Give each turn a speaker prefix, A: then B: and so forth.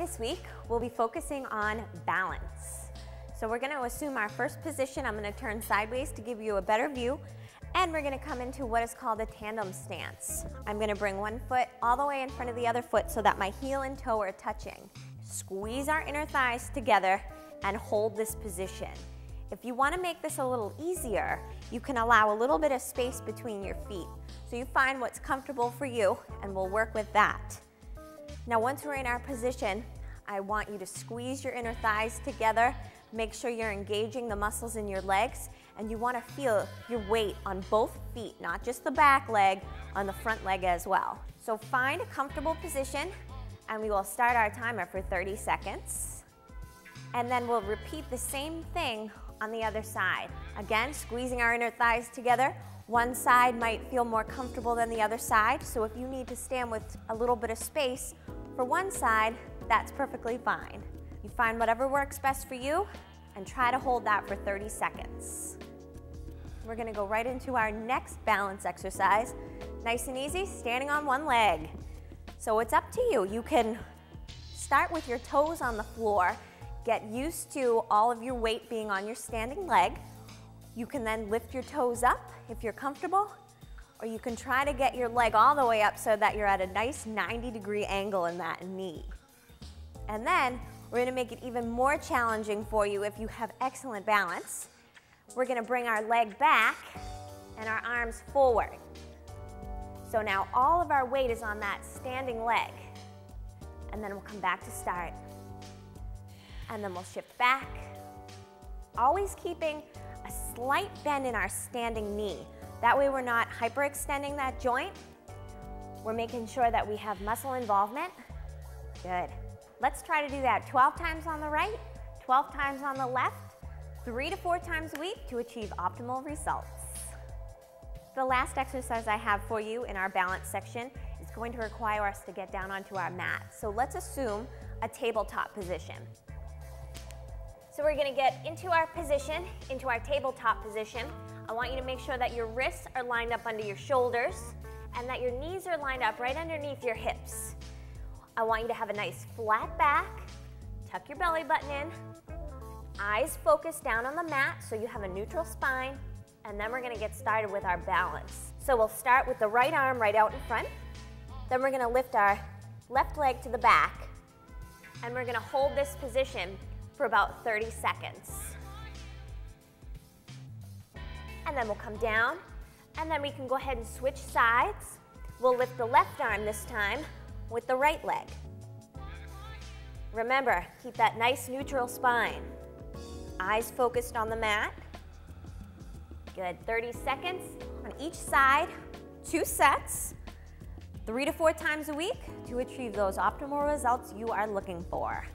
A: This week, we'll be focusing on balance. So we're going to assume our first position. I'm going to turn sideways to give you a better view, and we're going to come into what is called a tandem stance. I'm going to bring one foot all the way in front of the other foot so that my heel and toe are touching. Squeeze our inner thighs together and hold this position. If you want to make this a little easier, you can allow a little bit of space between your feet. So you find what's comfortable for you, and we'll work with that. Now, once we're in our position, I want you to squeeze your inner thighs together. Make sure you're engaging the muscles in your legs, and you want to feel your weight on both feet, not just the back leg, on the front leg as well. So find a comfortable position, and we will start our timer for 30 seconds. And then we'll repeat the same thing on the other side. Again, squeezing our inner thighs together. One side might feel more comfortable than the other side, so if you need to stand with a little bit of space for one side, that's perfectly fine. You find whatever works best for you and try to hold that for 30 seconds. We're going to go right into our next balance exercise. Nice and easy, standing on one leg. So it's up to you. You can start with your toes on the floor. Get used to all of your weight being on your standing leg. You can then lift your toes up if you're comfortable, or you can try to get your leg all the way up so that you're at a nice 90-degree angle in that knee. And then we're going to make it even more challenging for you if you have excellent balance. We're going to bring our leg back and our arms forward. So now all of our weight is on that standing leg. And then we'll come back to start. And then we'll shift back, always keeping a slight bend in our standing knee. That way we're not hyperextending that joint. We're making sure that we have muscle involvement. Good. Let's try to do that 12 times on the right, 12 times on the left, 3 to 4 times a week to achieve optimal results. The last exercise I have for you in our balance section is going to require us to get down onto our mat. So let's assume a tabletop position. So we're going to get into our position, into our tabletop position. I want you to make sure that your wrists are lined up under your shoulders and that your knees are lined up right underneath your hips. I want you to have a nice flat back, tuck your belly button in, eyes focused down on the mat so you have a neutral spine, and then we're going to get started with our balance. So we'll start with the right arm right out in front, then we're going to lift our left leg to the back, and we're going to hold this position for about 30 seconds. And then we'll come down, and then we can go ahead and switch sides. We'll lift the left arm this time with the right leg. Remember, keep that nice neutral spine. Eyes focused on the mat. Good, 30 seconds on each side, 2 sets, 3 to 4 times a week to achieve those optimal results you are looking for.